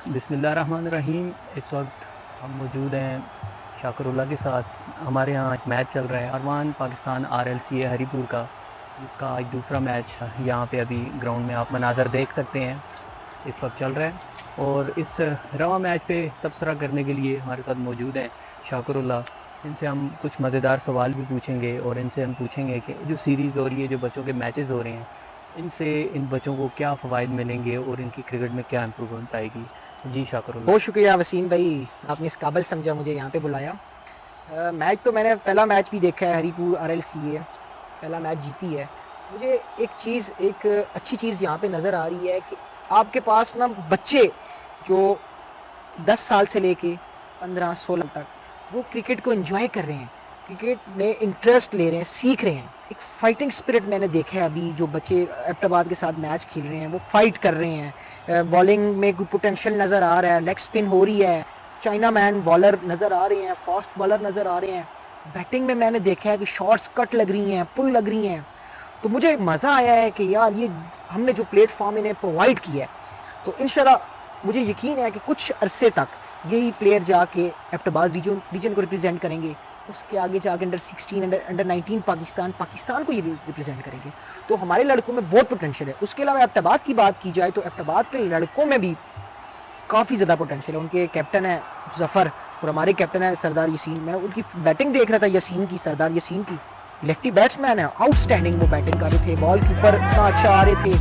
बिस्मिल्लाहिर्रहमानिर्रहीम। इस वक्त हम मौजूद हैं शाकरुल्लाह के साथ। हमारे यहाँ एक मैच चल रहा है अरमान पाकिस्तान RLCA हरीपुर का, जिसका आज दूसरा मैच यहाँ पे अभी ग्राउंड में आप मनाज़र देख सकते हैं इस वक्त चल रहा है। और इस रवा मैच पे तबसरा करने के लिए हमारे साथ मौजूद हैं शाकरुल्लाह। इनसे हम कुछ मज़ेदार सवाल भी पूछेंगे और इनसे हम पूछेंगे कि जो सीरीज़ हो रही है, जो बच्चों के मैचेस हो रहे हैं, इनसे इन बच्चों को क्या फ़वाइद मिलेंगे और इनकी क्रिकेट में क्या इम्प्रूवमेंट आएगी। जी शाकरुल्लाह। बहुत शुक्रिया वसीम भाई, आपने इस काबिल समझा मुझे यहाँ पे बुलाया। मैच तो मैंने पहला मैच भी देखा है, हरीपुर RLCA पहला मैच जीती है। मुझे एक अच्छी चीज़ यहाँ पे नज़र आ रही है कि आपके पास ना बच्चे जो 10 साल से लेके 15-16 तक वो क्रिकेट को एंजॉय कर रहे हैं, क्रिकेट में इंटरेस्ट ले रहे हैं, सीख रहे हैं। एक फाइटिंग स्पिरिट मैंने देखा है। अभी जो बच्चे एबटाबाद के साथ मैच खेल रहे हैं वो फाइट कर रहे हैं। बॉलिंग में कोई पोटेंशियल नज़र आ रहा है, लेग स्पिन हो रही है, चाइना मैन बॉलर नज़र आ रहे हैं, फास्ट बॉलर नज़र आ रहे हैं। बैटिंग में मैंने देखा है कि शॉट्स कट लग रही हैं, पुल लग रही हैं। तो मुझे मज़ा आया है कि यार ये हमने जो प्लेटफॉर्म इन्हें प्रोवाइड किया है, तो इंशाल्लाह मुझे यकीन है कि कुछ अरसे तक यही प्लेयर जाके एबटाबाद रीजन को रिप्रेजेंट करेंगे। उसके आगे जाके अंडर 16 अंडर 19 पाकिस्तान को ये रिप्रेजेंट करेंगे। तो हमारे लड़कों में बहुत पोटेंशियल है। उसके अलावा एबटाबाद की बात की जाए तो एबटाबाद के लड़कों में भी काफ़ी ज़्यादा पोटेंशियल है। उनके कैप्टन है जफ़र और हमारे कैप्टन है सरदार यासीन। मैं उनकी बैटिंग देख रहा था, सरदार यासीन की। लेफ्टी बैट्समैन है, आउटस्टैंडिंग वो बैटिंग कर रहे थे, बॉल के ऊपर इतना अच्छा आ रहे थे,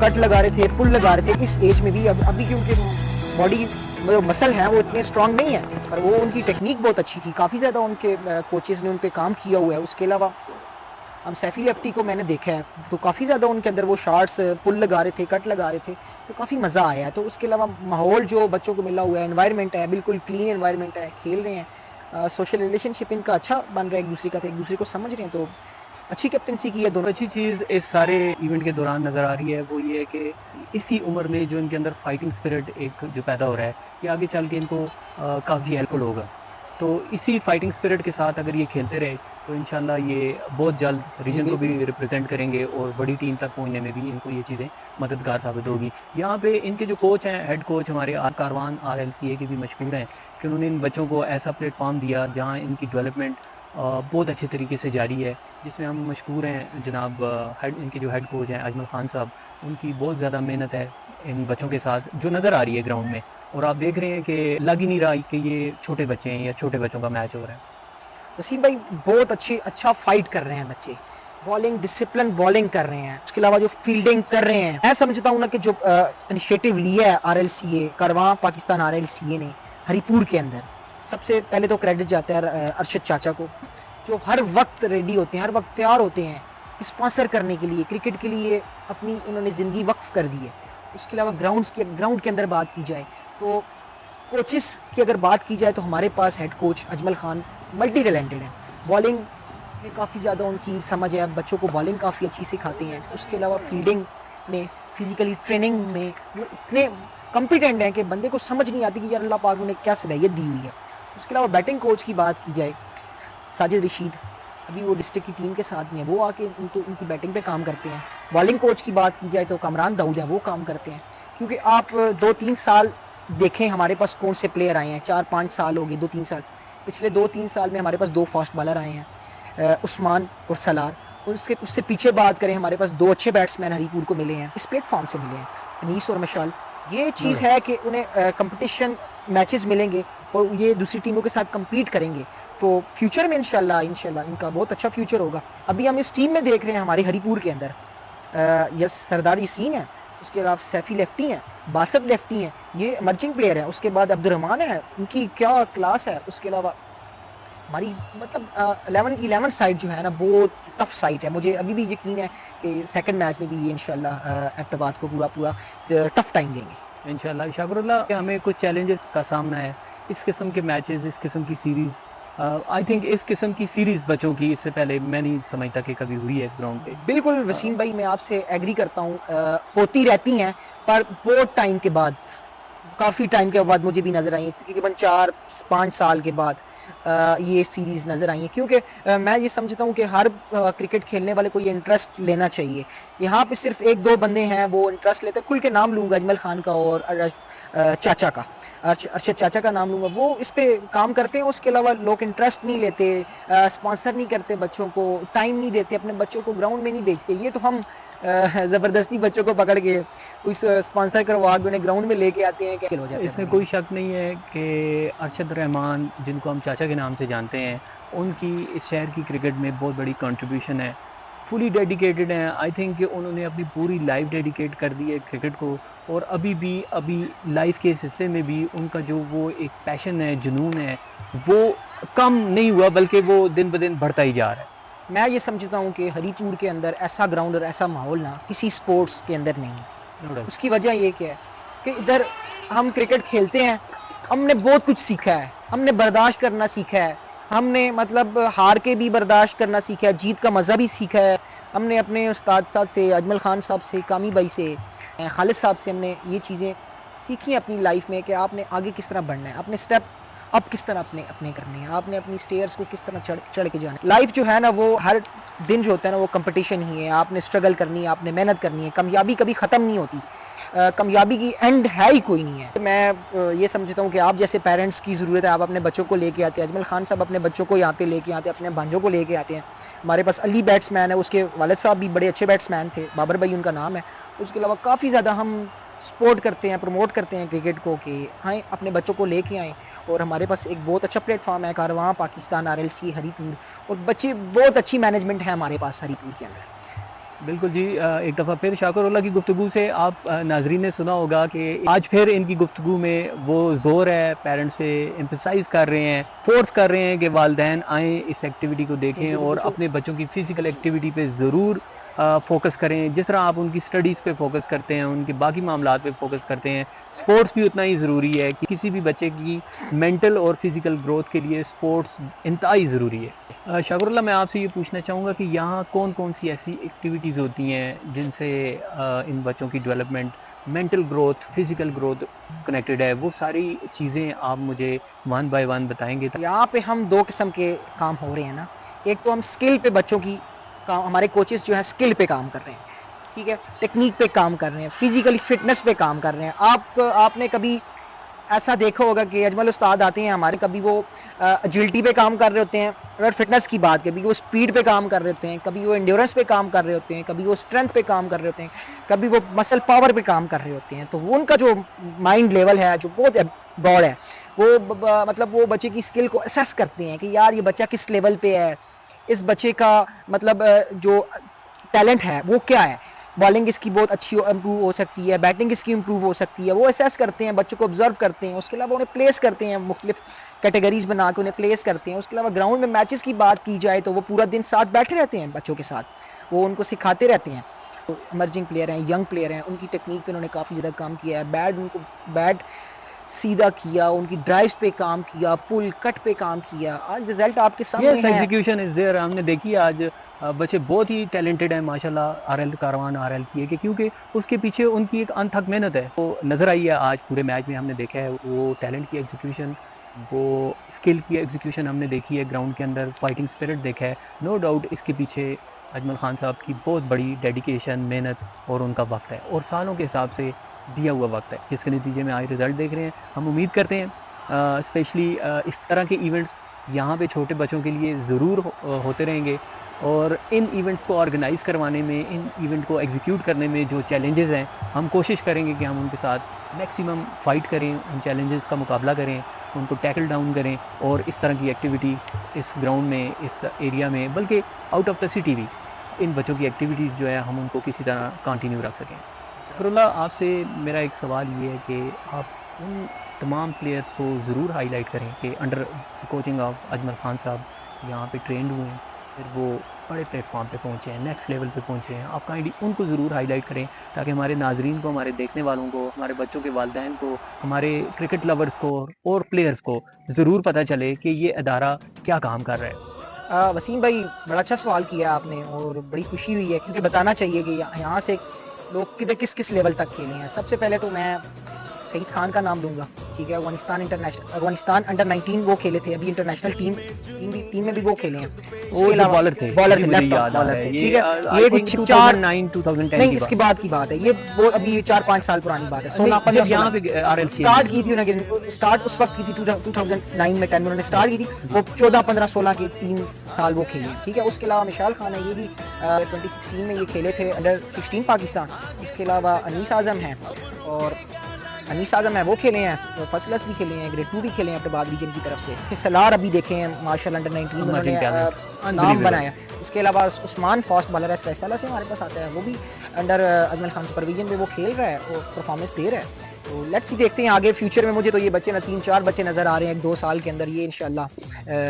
कट लगा रहे थे, पुल लगा रहे थे। इस एज में भी अभी क्योंकि बॉडी जो मसल है वो इतने स्ट्रांग नहीं है, पर वो उनकी टेक्निक बहुत अच्छी थी। काफ़ी ज़्यादा उनके कोचेज़ ने उन पर काम किया हुआ है। उसके अलावा हम सैफी लेफ्टी को मैंने देखा है, तो काफ़ी ज़्यादा उनके अंदर वो शार्ट्स पुल लगा रहे थे, कट लगा रहे थे, तो काफ़ी मज़ा आया है। तो उसके अलावा माहौल जो बच्चों को मिला हुआ है, एनवायरनमेंट है, बिल्कुल क्लीन एनवायरनमेंट है, खेल रहे हैं। सोशल रिलेशनशिप इनका अच्छा बन रहा है, एक दूसरे को समझ रहे हैं। तो अच्छी कैप्टनसी की है दोनों। अच्छी चीज़ इस सारे इवेंट के दौरान नज़र आ रही है वो ये है कि इसी उम्र में जो इनके अंदर फाइटिंग स्पिरिट एक जो पैदा हो रहा है, ये आगे चल के इनको काफ़ी हेल्पफुल होगा। तो इसी फाइटिंग स्पिरिट के साथ अगर ये खेलते रहे तो इंशाल्लाह ये बहुत जल्द रीजन को भी रिप्रेजेंट करेंगे और बड़ी टीम तक पहुंचने में भी इनको ये चीज़ें मददगार साबित होगी। यहाँ पे इनके जो कोच हैं, हेड कोच हमारे कारवान RLCA के भी मशहूर हैं कि उन्होंने इन बच्चों को ऐसा प्लेटफॉर्म दिया जहाँ इनकी डेवलपमेंट बहुत अच्छे तरीके से जारी है, जिसमें हम मशहूर हैं जनाब इनके जो हेड कोच हैं अजमल खान साहब। उनकी बहुत ज़्यादा मेहनत है इन बच्चों के साथ जो नज़र आ रही है ग्राउंड में, और आप देख रहे हैं कि लग ही नहीं रहा कि ये छोटे बच्चे हैं या छोटे बच्चों का मैच हो रहा है। वसीम भाई बहुत अच्छा फाइट कर रहे हैं बच्चे, बॉलिंग डिसिप्लिन बॉलिंग कर रहे हैं। उसके अलावा जो फील्डिंग कर रहे हैं, मैं समझता हूँ ना कि जो इनिशिएटिव लिया है RLCA करवां पाकिस्तान RLCA ने हरीपुर के अंदर, सबसे पहले तो क्रेडिट जाता है अरशद चाचा को, जो हर वक्त रेडी होते हैं, हर वक्त तैयार होते हैं स्पॉन्सर करने के लिए, क्रिकेट के लिए अपनी उन्होंने ज़िंदगी वक्फ कर दी है। उसके अलावा ग्राउंड के अंदर बात की जाए तो कोचेस की अगर बात की जाए तो हमारे पास head coach Ajmal Khan multi talented है। बॉलिंग में काफ़ी ज़्यादा उनकी समझ है, बच्चों को बॉलिंग काफ़ी अच्छी सिखाते हैं। उसके अलावा फील्डिंग में, फिजिकली ट्रेनिंग में वो इतने कॉम्पिटेंट हैं कि बंदे को समझ नहीं आती कि यार अल्लाह पाक ने क्या सलाहियत दी हुई है। उसके अलावा बैटिंग कोच की बात की जाए, साजिद रशीद अभी वो डिस्ट्रिक्ट की टीम के साथ नहीं है, वो आके उनकी बैटिंग पे काम करते हैं। बॉलिंग कोच की बात की जाए तो कामरान दाऊद है, वो काम करते हैं। क्योंकि आप 2-3 साल देखें हमारे पास कौन से प्लेयर आए हैं, 4-5 साल हो गए, 2-3 साल, पिछले 2-3 साल में हमारे पास 2 फास्ट बॉलर आए हैं, उस्मान और सलार। और उससे पीछे बात करें, हमारे पास 2 अच्छे बैट्समैन हरीपुर को मिले हैं, इस प्लेटफॉर्म से मिले हैं, अनीस और मशाल। ये चीज़ है कि उन्हें कंपटीशन मैचेस मिलेंगे और ये दूसरी टीमों के साथ कम्पीट करेंगे। तो फ्यूचर में इंशाल्लाह इनका बहुत अच्छा फ्यूचर होगा। अभी हम इस टीम में देख रहे हैं हमारे हरीपुर के अंदर यस सरदार यासीन है, उसके अलावा सैफी लेफ्टी हैं, बासत लेफ्टी हैं, ये इमर्जिंग प्लेयर है। उसके बाद अब्दुलरहमान है, उनकी क्या क्लास है। उसके अलावा हमारी मतलब 11 साइड जो है ना, बहुत टफ साइड है। मुझे अभी भी यकीन है कि सेकंड मैच में भी ये इंशाल्लाह एबटाबाद को पूरा टफ टाइम देंगे इंशाल्लाह। शाकरुल्लाह, हमें कुछ चैलेंजेस का सामना है इस किस्म के मैचेस, इस किस्म की सीरीज़। आई थिंक इस किस्म की सीरीज़ बच्चों की इससे पहले मैं नहीं समझता कि कभी हुई है इस ग्राउंड पे। बिल्कुल वसीम भाई, मैं आपसे एग्री करता हूँ, होती रहती हैं पर बहुत टाइम के बाद, काफ़ी टाइम के बाद मुझे भी नज़र आई है, तकरीबन 4-5 साल के बाद ये सीरीज़ नज़र आई है, क्योंकि मैं ये समझता हूँ कि हर क्रिकेट खेलने वाले को ये इंटरेस्ट लेना चाहिए। यहाँ पे सिर्फ 1-2 बंदे हैं वो इंटरेस्ट लेते हैं, खुल के नाम लूँगा अजमल खान का और चाचा का, अरशद चाचा का नाम लूँगा, वो इस पे काम करते हैं, उसके अलावा लोग इंटरेस्ट नहीं लेते, स्पॉन्सर नहीं करते बच्चों को, टाइम नहीं देते, अपने बच्चों को ग्राउंड में नहीं भेजते। ये तो हम ज़बरदस्ती बच्चों को पकड़ के उस स्पॉन्सर करवा के उन्हें ग्राउंड में लेके आते हैं, क्या हो जाता है। इसमें कोई शक नहीं है कि अरशद रहमान, जिनको हम चाचा के नाम से जानते हैं, उनकी इस शहर की क्रिकेट में बहुत बड़ी कंट्रीब्यूशन है। फुली डेडिकेटेड हैं। आई थिंक कि उन्होंने अपनी पूरी लाइफ डेडिकेट कर दी है क्रिकेट को, और अभी लाइफ के इस हिस्से में भी उनका जो वो एक पैशन है, जुनून है, वो कम नहीं हुआ, बल्कि वो दिन ब दिन बढ़ता ही जा रहा है। मैं ये समझता हूँ कि हरीपुर के अंदर ऐसा ग्राउंड और ऐसा माहौल ना किसी स्पोर्ट्स के अंदर नहीं है। No doubt। उसकी वजह ये क्या है कि इधर हम क्रिकेट खेलते हैं, हमने बहुत कुछ सीखा है, हमने बर्दाश्त करना सीखा है, हमने मतलब हार के भी बर्दाश्त करना सीखा है, जीत का मज़ा भी सीखा है। हमने अपने उस्ताद साहब से, अजमल खान साहब से, कामी भाई से, खालिद साहब से हमने ये चीज़ें सीखी हैं अपनी लाइफ में कि आपने आगे किस तरह बढ़ना है, अपने स्टेप अब किस तरह अपने अपने करने हैं, आपने अपनी स्टेयर्स को किस तरह चढ़ चढ़ के जाना है। लाइफ जो है ना वो हर दिन जो होता है ना वो कंपटीशन ही है, आपने स्ट्रगल करनी है, आपने मेहनत करनी है, कामयाबी कभी ख़त्म नहीं होती, कामयाबी की एंड है ही कोई नहीं है। मैं ये समझता हूँ कि आप जैसे पेरेंट्स की ज़रूरत है, आप अपने बच्चों को लेके आते हैं, अजमल खान साहब अपने बच्चों को यहाँ पे लेके आते हैं, अपने भांजों को लेके आते हैं। हमारे पास अली बैट्समैन है, उसके वालिद साहब भी बड़े अच्छे बैट्समैन थे, बाबर भाई उनका नाम है। उसके अलावा काफ़ी ज़्यादा हम सपोर्ट करते हैं, प्रमोट करते हैं क्रिकेट को कि हाँ अपने बच्चों को लेके आएँ। और हमारे पास एक बहुत अच्छा प्लेटफॉर्म है, कारवां पाकिस्तान RLC हरीपुर, और बच्चे बहुत अच्छी मैनेजमेंट है हमारे पास हरीपुर के अंदर। बिल्कुल जी। एक दफ़ा फिर शाकुरुल्लाह की गुफ्तगू से आप नाज़रीन ने सुना होगा कि आज फिर इनकी गुफ्तगू में वो ज़ोर है, पेरेंट्स पे एम्फसाइज़ कर रहे हैं, फ़ोर्स कर रहे हैं कि वालिदैन आएँ, इस एक्टिविटी को देखें और अपने बच्चों की फ़िज़िकल एक्टिविटी पे ज़रूर फ़ोकस करें। जिस तरह आप उनकी स्टडीज़ पे फ़ोकस करते हैं, उनके बाकी मामलात पे फ़ोकस करते हैं, स्पोर्ट्स भी उतना ही ज़रूरी है कि किसी भी बच्चे की मेंटल और फ़िज़िकल ग्रोथ के लिए स्पोर्ट्स इंतहाई ज़रूरी है। शाकुरुल्लाह, मैं आपसे ये पूछना चाहूँगा कि यहाँ कौन-कौन सी ऐसी एक्टिविटीज़ होती हैं जिनसे इन बच्चों की development, mental growth, physical growth connected है? वो सारी चीज़ें आप मुझे वन बाय वन बताएँगे? यहाँ पे हम 2 किस्म के काम हो रहे हैं ना, एक तो हम स्किल पे बच्चों की काम, हमारे कोचेस जो हैं स्किल पे काम कर रहे हैं, ठीक है? टेक्नीक पे काम कर रहे हैं, फिज़िकली फ़िटनेस पे काम कर रहे हैं। आपने कभी ऐसा देखा होगा कि अजमल उस्ताद आते हैं हमारे, कभी वो एजिलिटी पे काम कर रहे होते हैं, अगर फिटनेस की बात, कभी वो स्पीड पे काम कर रहे होते हैं, कभी वो एंड्योरेंस पे काम कर रहे होते हैं, कभी वो स्ट्रेंथ पे काम कर रहे होते हैं, कभी वो मसल पावर पे काम कर रहे होते हैं। तो वो उनका जो माइंड लेवल है जो बहुत ब्रॉड है, वो मतलब वो बच्चे की स्किल को असेस करते हैं कि यार ये बच्चा किस लेवल पे है, इस बच्चे का मतलब जो टैलेंट है वो क्या है, बॉलिंग इसकी बहुत अच्छी इम्प्रूव हो सकती है, बैटिंग इसकी इम्प्रूव हो सकती है। वो असेस करते हैं, बच्चों को ऑब्जर्व करते हैं, उसके अलावा उन्हें प्लेस करते हैं, मुख्तलिफ कैटेगरीज बना के उन्हें प्लेस करते हैं। उसके अलावा ग्राउंड में मैचेस की बात की जाए तो वो पूरा दिन साथ बैठे रहते हैं बच्चों के साथ, वो उनको सिखाते रहते हैं। तो इमर्जिंग प्लेयर हैं, यंग प्लेयर हैं, उनकी टेक्निक पे उन्होंने काफ़ी ज़्यादा काम किया है, बैट सीधा किया, उनकी ड्राइव्स पे काम किया, पुल कट पे काम किया, आज रिजल्ट आपके सामने यस, है। Execution is there. हमने देखी आज बच्चे बहुत ही टैलेंटेड हैं माशाल्लाह, कारवान RLCA के, क्योंकि उसके पीछे उनकी एक अनथक मेहनत है, वो नज़र आई है आज पूरे मैच में। हमने देखा है वो टैलेंट की एग्जीक्यूशन, वो स्किल की एग्जीक्यूशन हमने देखी है ग्राउंड के अंदर, फाइटिंग स्पिरिट देखा है। नो डाउट इसके पीछे अजमल खान साहब की बहुत बड़ी डेडिकेशन, मेहनत और उनका वक्त है, और सालों के हिसाब से दिया हुआ वक्त है, जिसके नतीजे में आज रिज़ल्ट देख रहे हैं। हम उम्मीद करते हैं स्पेशली इस तरह के इवेंट्स यहाँ पे छोटे बच्चों के लिए ज़रूर होते रहेंगे, और इन इवेंट्स को ऑर्गेनाइज़ करवाने में, इन इवेंट को एग्जीक्यूट करने में जो चैलेंजेस हैं, हम कोशिश करेंगे कि हम उनके साथ मैक्सिमम फ़ाइट करें, उन चैलेंजेस का मुकाबला करें, उनको टैकल डाउन करें, और इस तरह की एक्टिविटी इस ग्राउंड में, इस एरिया में, बल्कि आउट ऑफ द सिटी भी इन बच्चों की एक्टिविटीज़ जो है हम उनको किसी तरह कंटिन्यू रख सकें। फ़खरुल्लाह, आपसे मेरा एक सवाल ये है कि आप उन तमाम प्लेयर्स को ज़रूर हाईलाइट करें कि under coaching of Ajmal Khan साहब यहाँ पे ट्रेंड हुए हैं, फिर वो बड़े प्लेटफॉर्म पे पहुँचे हैं, नेक्स्ट लेवल पे पहुँचे हैं। आप काइंडली उनको ज़रूर हाईलाइट करें ताकि हमारे नाजरीन को, हमारे देखने वालों को, हमारे बच्चों के वालिदैन को, हमारे क्रिकेट लवर्स को और प्लेयर्स को ज़रूर पता चले कि ये अदारा क्या काम कर रहा है। वसीम भाई बड़ा अच्छा सवाल किया आपने, और बड़ी खुशी हुई है क्योंकि बताना चाहिए कि यहाँ से लोग किधर किस किस लेवल तक खेले हैं। सबसे पहले तो मैं सईद खान का नाम लूंगा, ठीक है, अफगानिस्तान अंडर 19 वो खेले थे, अभी इंटरनेशनल टीम में भी वो खेले हैं। वो जो बॉलर थे लेफ्ट बॉलर थे, ठीक है। ये कुछ 2010 नहीं, इसके बाद की बात है, ये वो अभी 4-5 साल पुरानी बात है। 16 यहाँ पे आरएलसी स्टार्ट की थी उन्होंने, स्टार्ट उस वक्त की थी 2009 में 10 में उन्होंने स्टार्ट की थी। वो 14, 15, 16 के 3 साल वो खेले, ठीक है। उसके अलावा मिशाल खान है, ये भी 2016 में ये खेले थे अंडर 16 पाकिस्तान। उसके अलावा अनीस आजम है, और अनीस आजम है वो खेले हैं, तो फर्स्ट क्लास भी खेले हैं, ग्रेड 2 भी खेले हैं अपने बाद रीजन की तरफ से। फिर सलार अभी देखे हैं मार्शल अंडर 19 उन्होंने नाम बनाया। उसके अलावा उस्मान फास्ट बॉलर है, सैसाला से हमारे पास आता है, वो भी अंडर अजमल खान सुपरविजन में वो खेल रहा है, वो परफॉर्मेंस दे रहा है। तो लेट्स सी, देखते हैं आगे फ्यूचर में। मुझे तो ये बच्चे ना 3-4 बच्चे नज़र आ रहे हैं 1-2 साल के अंदर, ये इंशाल्लाह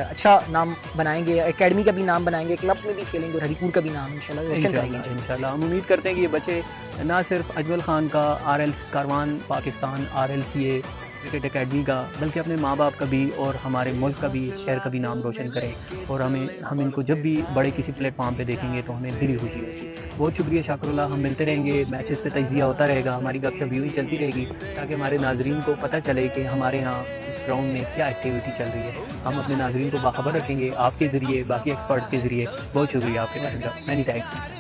अच्छा नाम बनाएंगे, एकेडमी का भी नाम बनाएंगे, क्लब्स में भी खेलेंगे, और हरिपुर का भी नाम इंशाल्लाह रोशन करेंगे। इंशाल्लाह हम उम्मीद करते हैं कि ये बच्चे ना सिर्फ अजमल खान का, RL Karwan Pakistan, आरएलसीए cricket academy का, बल्कि अपने माँ बाप का भी और हमारे मुल्क का भी, इस शहर का भी नाम रोशन करें। और हम इनको जब भी बड़े किसी प्लेटफॉर्म पे देखेंगे तो हमें दिली खुशी होगी। बहुत शुक्रिया शाकरुल्लाह, हम मिलते रहेंगे, मैचेस पे तजिया होता रहेगा, हमारी गपशप यूँ ही चलती रहेगी, ताकि हमारे नाजरीन को पता चले कि हमारे यहाँ इस ग्राउंड में क्या एक्टिविटी चल रही है। हम अपने नाजरीन को बाखबर रखेंगे आपके ज़रिए, बाकी एक्सपर्ट्स के ज़रिए। बहुत शुक्रिया आपके, मैनी थैंक्स।